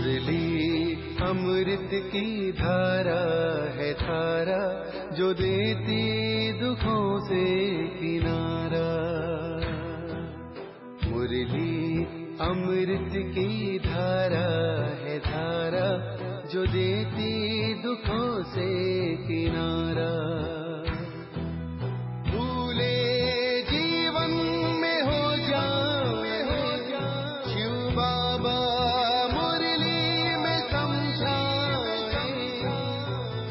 मुरली अमृत की धारा है धारा, जो देती दुखों से किनारा। मुरली अमृत की धारा है धारा, जो देती दुखों से किनारा। भूले जीवन में हो जाए शिव बाबा मुरली में समझाए।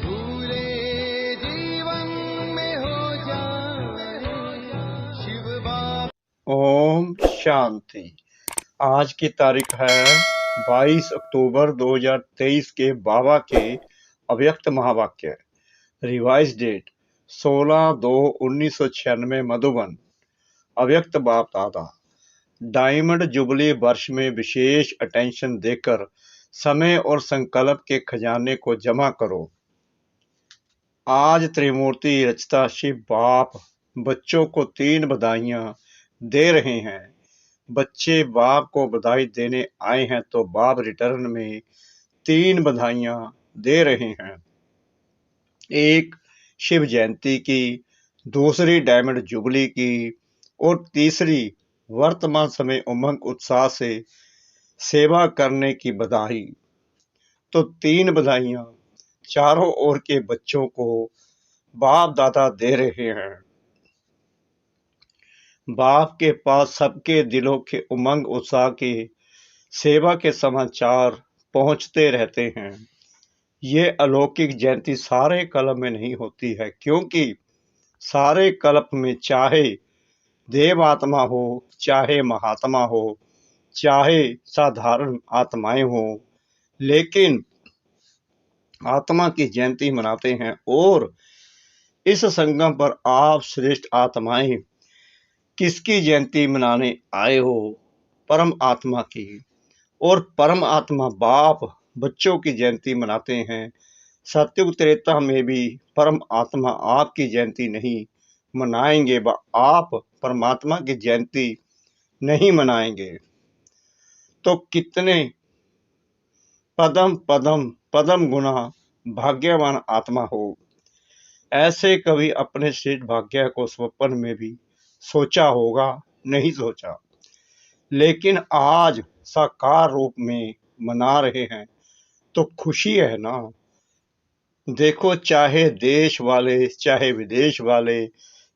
भूले जीवन में हो जाए शिव बाबा। ओम शांति। आज की तारीख है 22 अक्टूबर 2023 के बाबा के अव्यक्त महावाक्य। Revise date 16/2/1996 Madhuban. अव्यक्त बाप दादा। डायमंड जुबली वर्ष में विशेष अटेंशन देकर समय और संकल्प के खजाने को जमा करो। आज त्रिमूर्ति रचता शिव बाप बच्चों को 3 बधाइयां दे रहे हैं। बच्चे बाप को बधाई देने आए हैं तो बाप रिटर्न में 3 बधाइयां दे रहे हैं। एक शिव जयंती की, दूसरी डायमंड जुबली की और तीसरी वर्तमान समय उमंग उत्साह से सेवा करने की बधाई। तो 3 बधाइयां चारों ओर के बच्चों को बाप दादा दे रहे हैं। बाप के पास सबके दिलों के उमंग उत्साह की सेवा के समाचार पहुंचते रहते हैं। ये अलौकिक जयंती सारे कल्प में नहीं होती है, क्योंकि सारे कल्प में चाहे देव आत्मा हो, चाहे महात्मा हो, चाहे साधारण आत्माएं हो, लेकिन आत्मा की जयंती मनाते हैं। और इस संगम पर आप श्रेष्ठ आत्माएं किसकी जयंती मनाने आए हो? परम आत्मा की। और परम आत्मा बाप बच्चों की जयंती मनाते हैं। सत्युग त्रेता में भी परम आत्मा आपकी जयंती नहीं मनाएंगे, आप परमात्मा की जयंती नहीं मनाएंगे। तो कितने पदम पदम पदम गुना भाग्यवान आत्मा हो। ऐसे कभी अपने श्रेष्ठ भाग्य को स्वप्न में भी सोचा होगा? नहीं सोचा, लेकिन आज साकार रूप में मना रहे हैं तो खुशी है ना। देखो, चाहे देश वाले, चाहे विदेश वाले,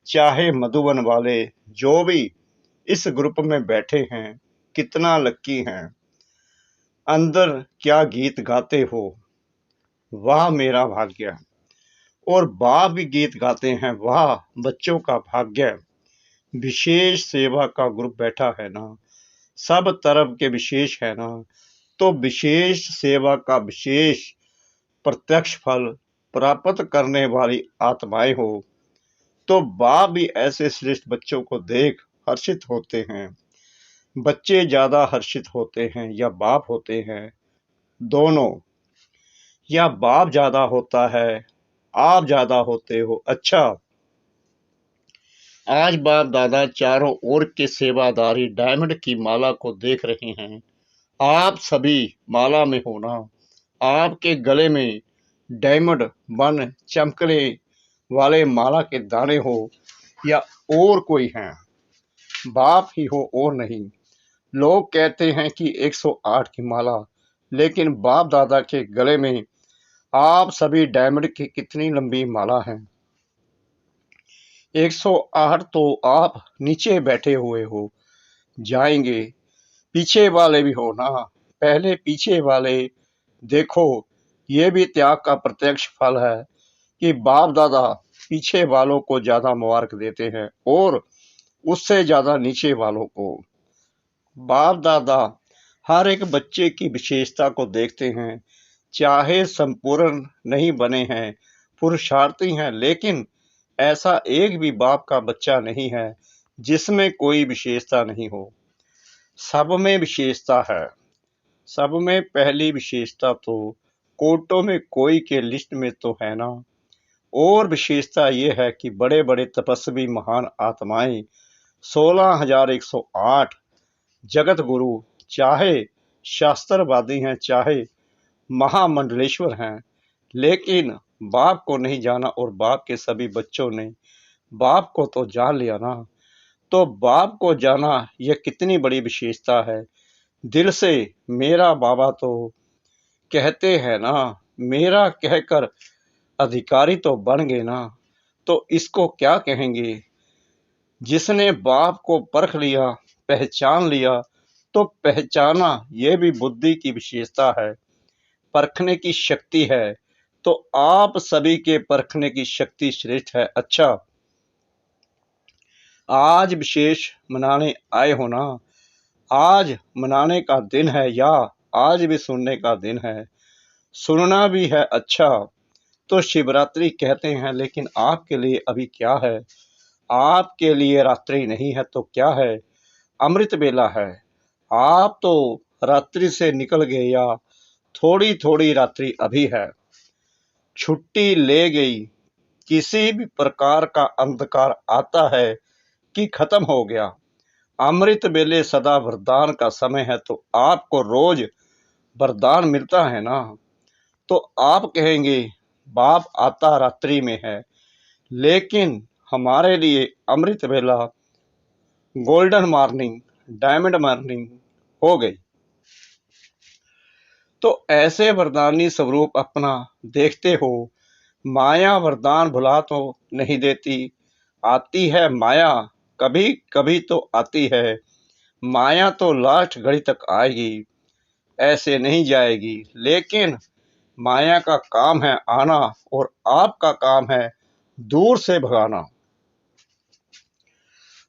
चाहे मधुबन वाले, जो भी इस ग्रुप में बैठे हैं, कितना लक्की हैं। अंदर क्या गीत गाते हो, वाह मेरा भाग्य। और बाप भी गीत गाते हैं, वाह बच्चों का भाग्य। विशेष सेवा का ग्रुप बैठा है ना, सब तरफ के विशेष है ना, तो विशेष सेवा का विशेष प्रत्यक्ष फल प्राप्त करने वाली आत्माएं हो। तो बाप भी ऐसे श्रेष्ठ बच्चों को देख हर्षित होते हैं। बच्चे ज्यादा हर्षित होते हैं या बाप होते हैं? दोनों। या बाप ज्यादा होता है, आप ज्यादा होते हो? अच्छा, आज बाप दादा चारों ओर के सेवादारी डायमंड की माला को देख रहे हैं। आप सभी माला में हो ना। आपके गले में डायमंड बन चमकने वाले माला के दाने हो या और कोई हैं? बाप ही हो और नहीं। लोग कहते हैं कि 108 की माला, लेकिन बाप दादा के गले में आप सभी डायमंड की कितनी लंबी माला है? 108 तो आप नीचे बैठे हुए हो, जाएंगे। पीछे वाले भी हो ना, पहले पीछे वाले देखो। ये भी त्याग का प्रत्यक्ष फल है कि बाप दादा पीछे वालों को ज्यादा मुबारक देते हैं और उससे ज्यादा नीचे वालों को। बाप दादा हर एक बच्चे की विशेषता को देखते हैं। चाहे संपूर्ण नहीं बने हैं, पुरुषार्थी हैं, लेकिन ऐसा एक भी बाप का बच्चा नहीं है जिसमें कोई विशेषता नहीं हो। सब में विशेषता है। सब में पहली विशेषता तो कोटों में कोई के लिस्ट में तो है ना। और विशेषता ये है कि बड़े बड़े तपस्वी महान आत्माएं 16,108 जगत गुरु, चाहे शास्त्रवादी हैं, चाहे महामंडलेश्वर हैं, लेकिन बाप को नहीं जाना और बाप के सभी बच्चों ने बाप को तो जान लिया ना। तो बाप को जाना यह कितनी बड़ी विशेषता है। दिल से मेरा बाबा तो कहते हैं ना, मेरा कहकर अधिकारी तो बन गए ना, तो इसको क्या कहेंगे। जिसने बाप को परख लिया, पहचान लिया, तो पहचाना यह भी बुद्धि की विशेषता है, परखने की शक्ति है। तो आप सभी के परखने की शक्ति श्रेष्ठ है। अच्छा, आज विशेष मनाने आए हो ना, आज मनाने का दिन है या आज भी सुनने का दिन है, सुनना भी है। अच्छा, तो शिवरात्रि कहते हैं, लेकिन आपके लिए अभी क्या है। आपके लिए रात्रि नहीं है तो क्या है, अमृत बेला है। आप तो रात्रि से निकल गए या थोड़ी थोड़ी रात्रि अभी है। छुट्टी ले गई, किसी भी प्रकार का अंधकार आता है कि खत्म हो गया। अमृत बेले सदा वरदान का समय है, तो आपको रोज वरदान मिलता है ना। तो आप कहेंगे बाप आता रात्रि में है, लेकिन हमारे लिए अमृत बेला, गोल्डन मॉर्निंग, डायमंड मॉर्निंग हो गई। तो ऐसे वरदानी स्वरूप अपना देखते हो। माया वरदान भुला तो नहीं देती, आती है माया, कभी कभी तो आती है। माया तो लास्ट घड़ी तक आएगी, ऐसे नहीं जाएगी। लेकिन माया का काम है आना और आपका काम है दूर से भगाना।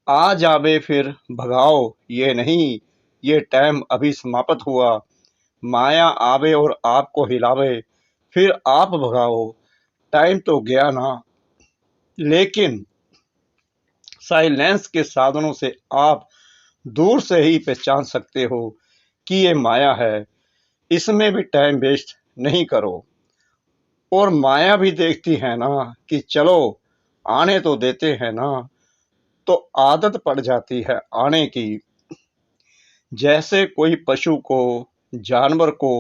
आ जावे फिर भगाओ, ये नहीं ये टाइम अभी समाप्त हुआ। माया आवे और आपको हिलावे, फिर आप भगाओ, टाइम तो गया ना। लेकिन साइलेंस के साधनों से आप दूर से ही पहचान सकते हो कि ये माया है, इसमें भी टाइम वेस्ट नहीं करो। और माया भी देखती है ना कि चलो आने तो देते हैं ना, तो आदत पड़ जाती है आने की। जैसे कोई पशु को, जानवर को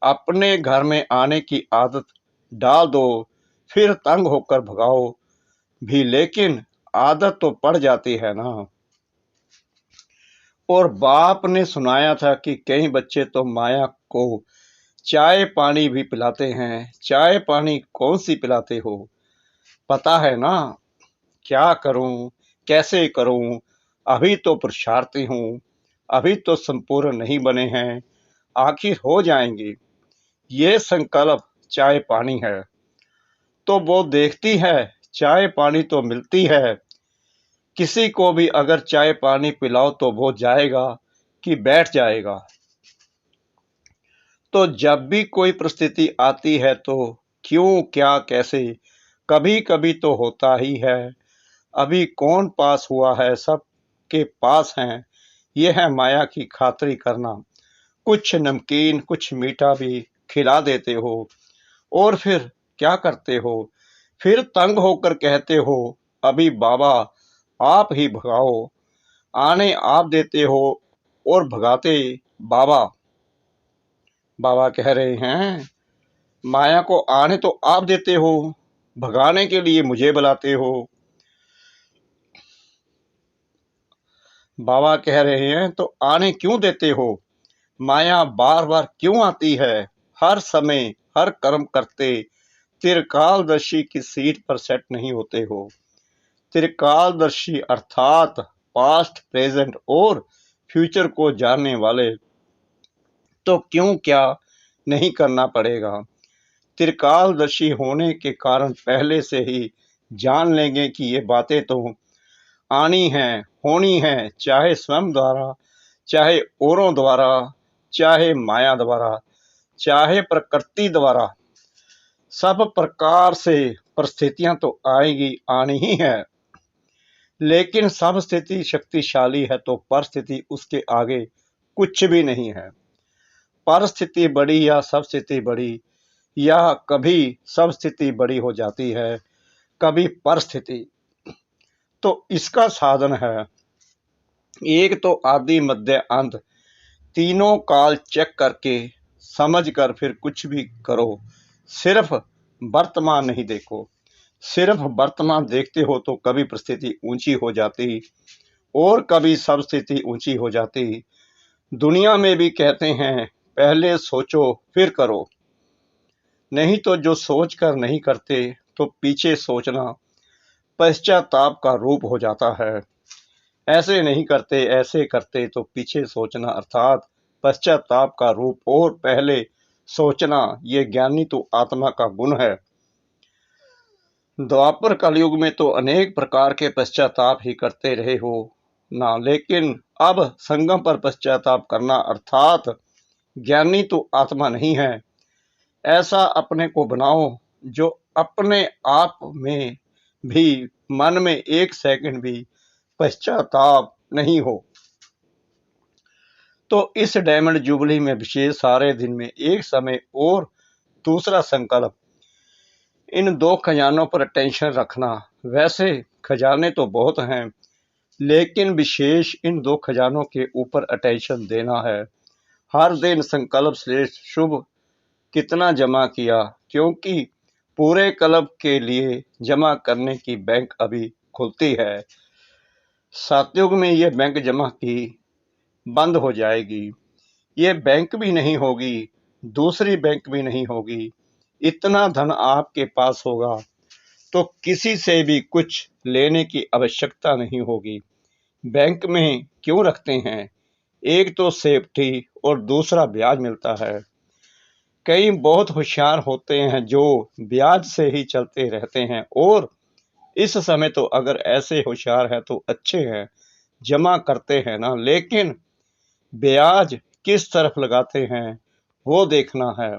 अपने घर में आने की आदत डाल दो, फिर तंग होकर भगाओ भी, लेकिन आदत तो पड़ जाती है ना। और बाप ने सुनाया था कि कई बच्चे तो माया को चाय पानी भी पिलाते हैं। चाय पानी कौन सी पिलाते हो, पता है ना। क्या करूं, कैसे करूं, अभी तो पुरुषार्थी हूं, अभी तो संपूर्ण नहीं बने हैं, आखिर हो जाएंगे। ये संकल्प चाय पानी है। तो वो देखती है, चाय पानी तो मिलती है। किसी को भी अगर चाय पानी पिलाओ तो वो जाएगा कि बैठ जाएगा। तो जब भी कोई परिस्थिति आती है तो क्यों, क्या, कैसे, कभी कभी तो होता ही है। अभी कौन पास हुआ है, सब के पास हैं। यह है माया की खातरी करना। कुछ नमकीन कुछ मीठा भी खिला देते हो और फिर क्या करते हो, फिर तंग होकर कहते हो अभी बाबा आप ही भगाओ। आने आप देते हो और भगाते बाबा। बाबा कह रहे हैं माया को आने तो आप देते हो, भगाने के लिए मुझे बुलाते हो। बाबा कह रहे हैं तो आने क्यों देते हो, माया बार बार क्यों आती है। हर समय हर कर्म करते त्रिकालदर्शी की सीट पर सेट नहीं होते हो। त्रिकालदर्शी अर्थात पास्ट, प्रेजेंट और फ्यूचर को जानने वाले, तो क्यों क्या नहीं करना पड़ेगा। त्रिकालदर्शी होने के कारण पहले से ही जान लेंगे कि ये बातें तो आनी हैं, होनी हैं, चाहे स्वयं द्वारा, चाहे औरों द्वारा, चाहे माया द्वारा, चाहे प्रकृति द्वारा। सब प्रकार से परिस्थितियां तो आएगी, आनी ही है। लेकिन सब स्थिति शक्तिशाली है तो परिस्थिति उसके आगे कुछ भी नहीं है। परिस्थिति बड़ी या सब स्थिति बड़ी, या कभी सब स्थिति बड़ी हो जाती है, कभी परिस्थिति। तो इसका साधन है एक तो आदि मध्य अंत, तीनों काल चेक करके समझ कर फिर कुछ भी करो। सिर्फ वर्तमान नहीं देखो। सिर्फ वर्तमान देखते हो तो कभी परिस्थिति ऊंची हो जाती और कभी सब स्थिति ऊंची हो जाती। दुनिया में भी कहते हैं पहले सोचो फिर करो, नहीं तो जो सोच कर नहीं करते तो पीछे सोचना पश्चाताप का रूप हो जाता है। ऐसे नहीं करते ऐसे करते तो पीछे सोचना अर्थात पश्चाताप का रूप, और पहले सोचना ये ज्ञानी तो आत्मा का गुण है। द्वापर कलयुग में तो अनेक प्रकार के पश्चाताप ही करते रहे हो ना, लेकिन अब संगम पर पश्चाताप करना अर्थात ज्ञानी तो आत्मा नहीं है। ऐसा अपने को बनाओ जो अपने आप में भी मन में एक सेकंड भी पश्चाताप नहीं हो। तो इस डायमंड जुबली में विशेष सारे दिन में एक समय और दूसरा संकल्प, इन दो खजानों पर टेंशन रखना। वैसे खजाने तो बहुत हैं, लेकिन विशेष इन दो खजानों के ऊपर अटेंशन देना है। हर दिन संकल्प श्रेष्ठ शुभ कितना जमा किया, क्योंकि पूरे क्लब के लिए जमा करने की बैंक अभी खुलती है। सतयुग में ये बैंक जमा की बंद हो जाएगी। ये बैंक भी नहीं होगी, दूसरी बैंक भी नहीं होगी। इतना धन आपके पास होगा तो किसी से भी कुछ लेने की आवश्यकता नहीं होगी। बैंक में क्यों रखते हैं? एक तो सेफ्टी और दूसरा ब्याज मिलता है। कई बहुत होशियार होते हैं जो ब्याज से ही चलते रहते हैं, और इस समय तो अगर ऐसे होशियार है तो अच्छे हैं, जमा करते हैं ना, लेकिन ब्याज किस तरफ लगाते हैं वो देखना है।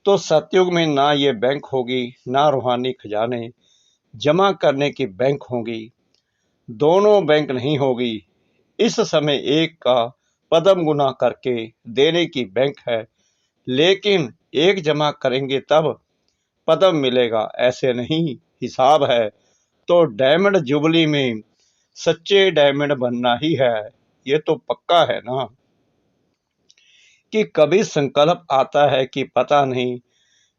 तो सतयुग में ना ये बैंक होगी ना रूहानी खजाने जमा करने की बैंक होगी, दोनों बैंक नहीं होगी। इस समय एक का पदम गुना करके देने की बैंक है, लेकिन एक जमा करेंगे तब पदम मिलेगा, ऐसे नहीं हिसाब है। तो डायमंड जुबली में सच्चे डायमंड बनना ही है, ये तो पक्का है ना। कि कभी संकल्प आता है कि पता नहीं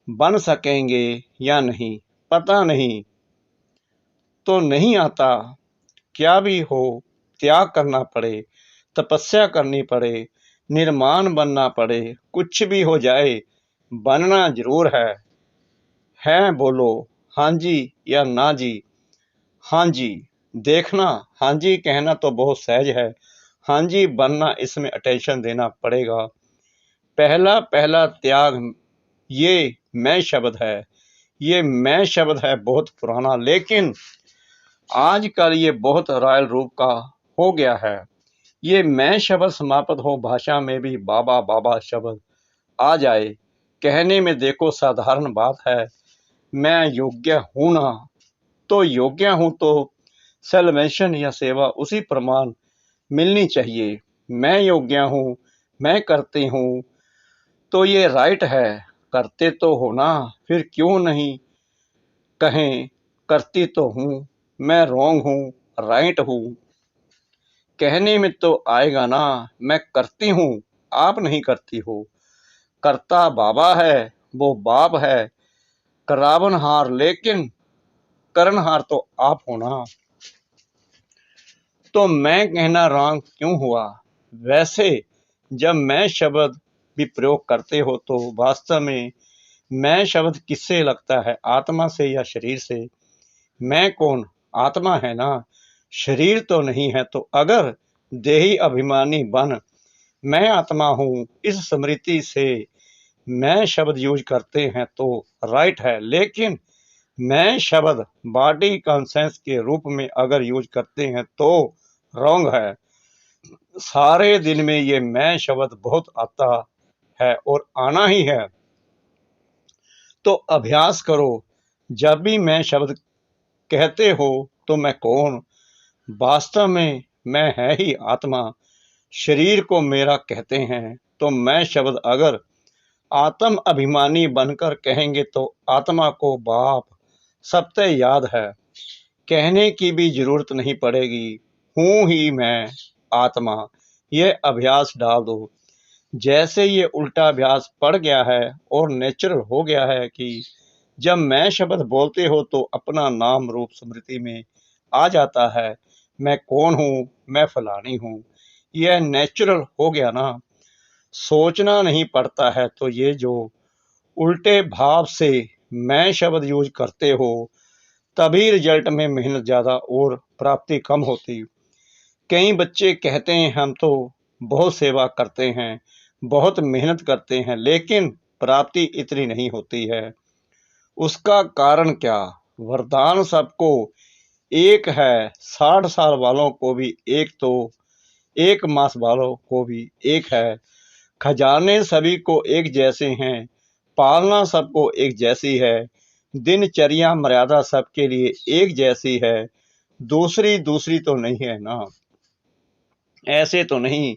बन सकेंगे या नहीं, पता नहीं तो नहीं आता। क्या भी हो त्याग करना पड़े, तपस्या करनी पड़े, निर्माण बनना पड़े, कुछ भी हो जाए बनना जरूर है बोलो हाँ जी या ना जी। हाँ जी देखना, हाँ जी कहना तो बहुत सहज है, हाँ जी बनना इसमें अटेंशन देना पड़ेगा। पहला पहला त्याग ये मैं शब्द है, ये मैं शब्द है बहुत पुराना, लेकिन आजकल ये बहुत रॉयल रूप का हो गया है। ये मैं शब्द समाप्त हो, भाषा में भी बाबा बाबा शब्द आ जाए। कहने में देखो साधारण बात है, मैं योग्य हूं ना, तो योग्य हूं तो सेल्वेशन या सेवा उसी प्रमाण मिलनी चाहिए। मैं योग्य हूं, मैं करती हूं, तो ये राइट है, करते तो हो ना, फिर क्यों नहीं कहें करती तो हूं, मैं रॉन्ग हूं राइट हूं। कहने में तो आएगा ना, मैं करती हूं आप नहीं करती हो। करता बाबा है वो बाप है, करावनहार लेकिन करनहार तो आप हो ना। तो मैं कहना रॉन्ग क्यों हुआ? वैसे जब मैं शब्द भी प्रयोग करते हो तो वास्तव में मैं शब्द किससे लगता है, आत्मा से या शरीर से? मैं कौन? आत्मा है ना, शरीर तो नहीं है। तो अगर देही अभिमानी बन मैं आत्मा हूं इस स्मृति से मैं शब्द यूज करते हैं तो राइट है, लेकिन मैं शब्द बॉडी कॉन्सेंस के रूप में अगर यूज करते हैं तो रॉन्ग है। सारे दिन में ये मैं शब्द बहुत आता है और आना ही है, तो अभ्यास करो। जब भी मैं शब्द कहते हो तो मैं कौन? वास्तव में मैं है ही आत्मा, शरीर को मेरा कहते हैं। तो मैं शब्द अगर आत्म अभिमानी बनकर कहेंगे तो आत्मा को बाप सत्य याद है, कहने की भी जरूरत नहीं पड़ेगी। हूं ही मैं आत्मा, यह अभ्यास डाल दो। जैसे ये उल्टा अभ्यास पड़ गया है और नेचुरल हो गया है कि जब मैं शब्द बोलते हो तो अपना नाम रूप स्मृति में आ जाता है, मैं कौन हूँ, मैं फलानी हूँ। यह नेचुरल हो गया ना, सोचना नहीं पड़ता है। तो ये जो उल्टे भाव से मैं शब्द यूज करते हो, तभी रिजल्ट में मेहनत ज़्यादा और प्राप्ति कम होती। कई बच्चे कहते हैं हम तो बहुत सेवा करते हैं, बहुत मेहनत करते हैं, लेकिन प्राप्ति इतनी नहीं होती है। उसका कारण क्या? वरदान सबको एक है, 60 साल वालों को भी एक, तो 1 मास वालों को भी एक है। खजाने सभी को एक जैसे हैं, पालना सबको एक जैसी है। दिनचर्या मर्यादा सबके लिए एक जैसी है, दूसरी दूसरी तो नहीं है ना। ऐसे तो नहीं,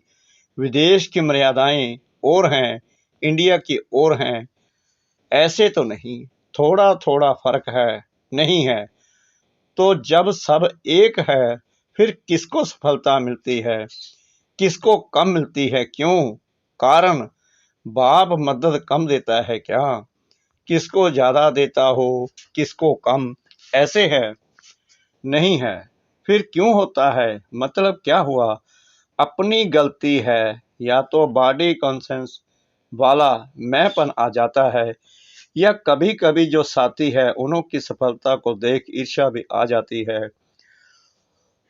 विदेश की मर्यादाएं और हैं, इंडिया की और हैं। ऐसे तो नहीं, थोड़ा थोड़ा फर्क है, नहीं है। तो जब सब एक है, फिर किसको सफलता मिलती है, किसको कम मिलती है, क्यों? कारण बाप मदद कम देता है क्या? किसको ज्यादा देता हो, किसको कम, ऐसे है? नहीं है। फिर क्यों होता है? मतलब क्या हुआ? अपनी गलती है, या तो बॉडी कॉन्सेंस वाला मैंपन आ जाता है, या कभी कभी जो साथी है उन्हों की सफलता को देख ईर्ष्या भी आ जाती है।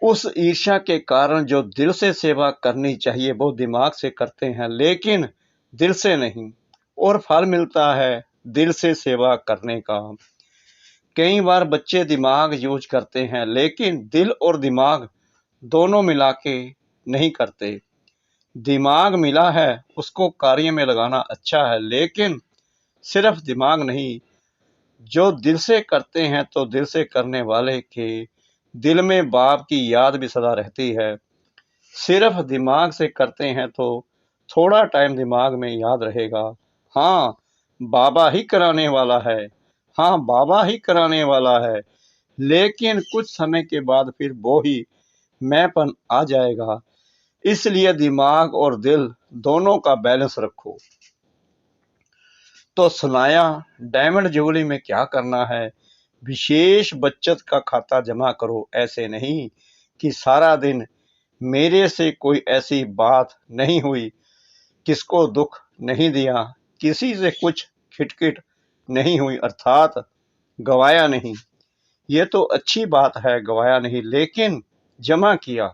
उस ईर्ष्या के कारण जो दिल से सेवा करनी चाहिए वो दिमाग से करते हैं, लेकिन दिल से नहीं, और फल मिलता है दिल से सेवा करने का। कई बार बच्चे दिमाग यूज करते हैं, लेकिन दिल और दिमाग दोनों मिला के नहीं करते। दिमाग मिला है, उसको कार्य में लगाना अच्छा है, लेकिन सिर्फ दिमाग नहीं, जो दिल से करते हैं तो दिल से करने वाले के दिल में बाप की याद भी सदा रहती है। सिर्फ दिमाग से करते हैं तो थोड़ा टाइम दिमाग में याद रहेगा, हाँ बाबा ही कराने वाला है, हाँ बाबा ही कराने वाला है, लेकिन कुछ समय के बाद फिर वो ही मैंपन आ जाएगा। इसलिए दिमाग और दिल दोनों का बैलेंस रखो। तो सुनाया, डायमंड जुबली में क्या करना है? विशेष बचत का खाता जमा करो। ऐसे नहीं कि सारा दिन मेरे से कोई ऐसी बात नहीं हुई, किसको दुख नहीं दिया, किसी से कुछ खिटखिट नहीं हुई, अर्थात गवाया नहीं। ये तो अच्छी बात है, गवाया नहीं, लेकिन जमा किया,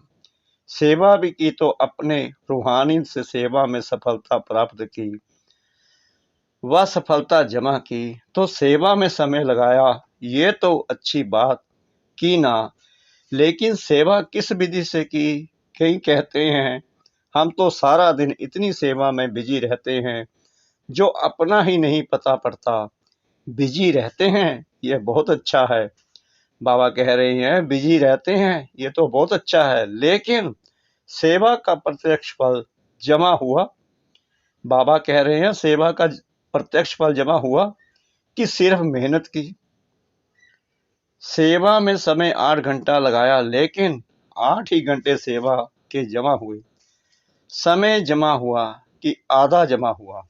सेवा भी की, तो अपने रूहानी से सेवा में सफलता प्राप्त की, वह सफलता जमा की, तो सेवा में समय लगाया, ये तो अच्छी बात की ना। लेकिन सेवा किस विधि से की? कई कहते हैं हम तो सारा दिन इतनी सेवा में बिजी रहते हैं, जो अपना ही नहीं पता पड़ता। बिजी रहते हैं, ये बहुत अच्छा है। बाबा कह रहे हैं बिजी रहते हैं, ये तो बहुत अच्छा है, लेकिन सेवा का प्रत्यक्ष फल जमा हुआ? बाबा कह रहे हैं सेवा का प्रत्यक्ष फल जमा हुआ कि सिर्फ मेहनत की? सेवा में समय 8 घंटा लगाया, लेकिन 8 ही घंटे सेवा के जमा हुए। समय जमा हुआ कि आधा जमा हुआ?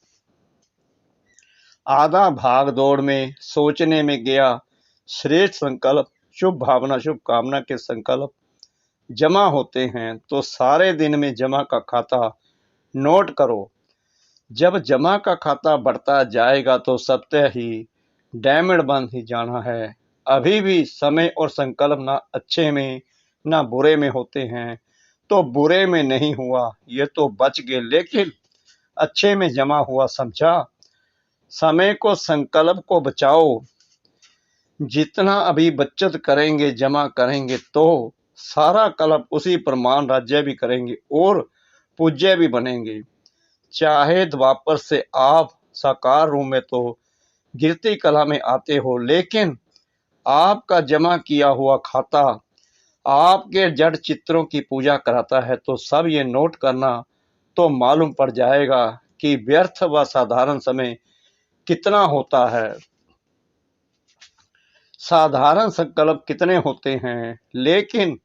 आधा भाग दौड़ में सोचने में गया। श्रेष्ठ संकल्प, शुभ भावना, शुभ कामना के संकल्प जमा होते हैं, तो सारे दिन में जमा का खाता नोट करो। जब जमा का खाता बढ़ता जाएगा तो सप्ताह ही डायमंड बन ही जाना है। अभी भी समय और संकल्प ना अच्छे में ना बुरे में होते हैं, तो बुरे में नहीं हुआ, ये तो बच गए, लेकिन अच्छे में जमा हुआ, समझा? समय को, संकल्प को बचाओ। जितना अभी बचत करेंगे, जमा करेंगे, तो सारा कल्प उसी प्रमाण राज्य भी करेंगे और पूज्य भी बनेंगे। चाहे द्वापर से आप साकार रूप में तो गिरती कला में आते हो, लेकिन आपका जमा किया हुआ खाता आपके जड़ चित्रों की पूजा कराता है। तो सब ये नोट करना, तो मालूम पड़ जाएगा कि व्यर्थ व साधारण समय कितना होता है, साधारण संकल्प कितने होते हैं। लेकिन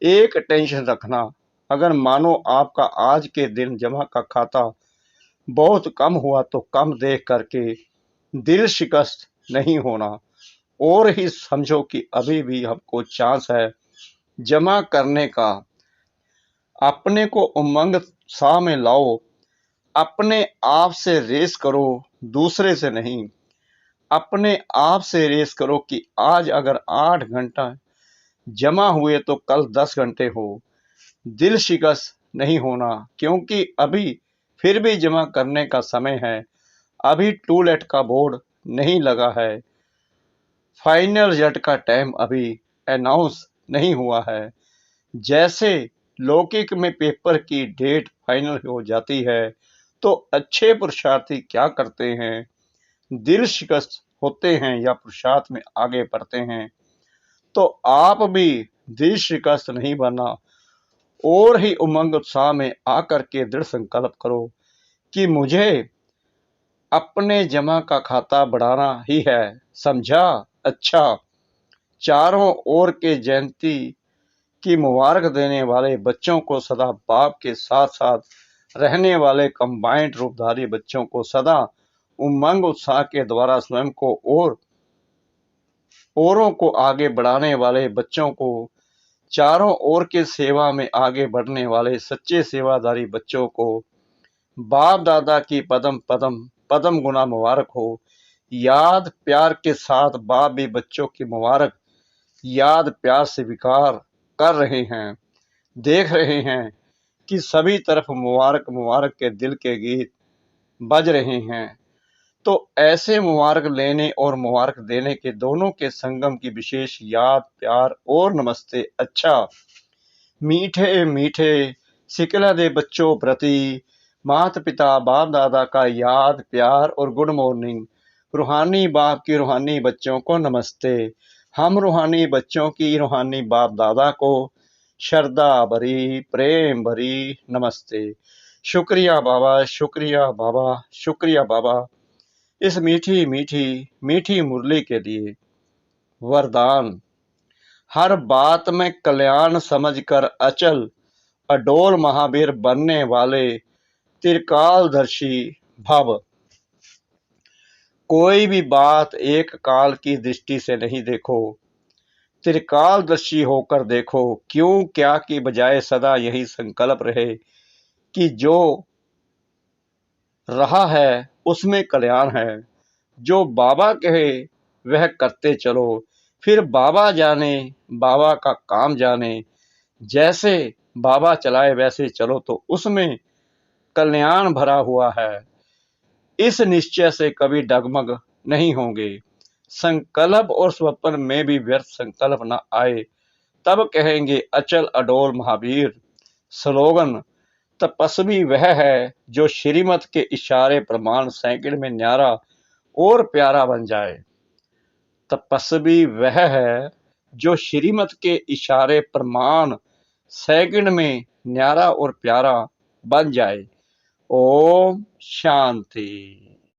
एक टेंशन रखना, अगर मानो आपका आज के दिन जमा का खाता बहुत कम हुआ तो कम देख करके दिल शिकस्त नहीं होना, और ही समझो कि अभी भी हमको चांस है जमा करने का। अपने को उमंग उत्साह में लाओ, अपने आप से रेस करो, दूसरे से नहीं। अपने आप से रेस करो कि आज अगर 8 घंटा जमा हुए तो कल 10 घंटे हो। दिल शिकस्त नहीं होना, क्योंकि अभी फिर भी जमा करने का समय है। अभी टूलेट का बोर्ड नहीं लगा है, फाइनल रिजल्ट का टाइम अभी अनाउंस नहीं हुआ है। जैसे लौकिक में पेपर की डेट फाइनल हो जाती है तो अच्छे पुरुषार्थी क्या करते हैं, दिल शिकस्त होते हैं या पुरुषार्थ में आगे बढ़ते हैं। तो आप भी दिल शिकस्त नहीं बना, और ही उमंग उत्साह में आकर के दृढ़ संकल्प करो कि मुझे अपने जमा का खाता बढ़ाना ही है। समझा? अच्छा, चारों ओर के जयंती की मुबारक देने वाले बच्चों को सदा बाप के साथ साथ रहने वाले कंबाइंड रूपधारी बच्चों को सदा उमंग उत्साह के द्वारा स्वयं को और औरों को आगे बढ़ाने वाले बच्चों को, चारों ओर के सेवा में आगे बढ़ने वाले सच्चे सेवादारी बच्चों को बाप दादा की पदम पदम पदम गुना मुबारक हो। याद प्यार के साथ बाप भी बच्चों की मुबारक याद प्यार से स्वीकार कर रहे हैं। देख रहे हैं कि सभी तरफ मुबारक मुबारक के दिल के गीत बज रहे हैं। तो ऐसे मुबारक लेने और मुबारक देने के दोनों के संगम की विशेष याद प्यार और नमस्ते। अच्छा, मीठे मीठे सिकला दे बच्चों प्रति माता पिता बाप दादा का याद प्यार और गुड मॉर्निंग। रूहानी बाप की रूहानी बच्चों को नमस्ते। हम रूहानी बच्चों की रूहानी बाप दादा को श्रद्धा भरी प्रेम भरी नमस्ते। शुक्रिया बाबा, शुक्रिया बाबा, शुक्रिया बाबा, इस मीठी मीठी मीठी मुरली के लिए। वरदान: हर बात में कल्याण समझकर अचल अडोल महावीर बनने वाले त्रिकालदर्शी भव। कोई भी बात एक काल की दृष्टि से नहीं देखो, त्रिकालदर्शी होकर देखो। क्यों क्या की बजाय सदा यही संकल्प रहे कि जो रहा है उसमें कल्याण है। जो बाबा कहे वह करते चलो, फिर बाबा जाने बाबा का काम जाने। जैसे बाबा चलाए वैसे चलो तो उसमें कल्याण भरा हुआ है। इस निश्चय से कभी डगमग नहीं होंगे। संकल्प और स्वप्न में भी व्यर्थ संकल्प न आए, तब कहेंगे अचल अडोल महावीर। स्लोगन: तपस्वी वह है जो श्रीमत के इशारे प्रमाण सैकड़ में न्यारा और प्यारा बन जाए। तपस्वी वह है जो श्रीमत के इशारे प्रमाण सेकंड में न्यारा और प्यारा बन जाए। ओम शांति।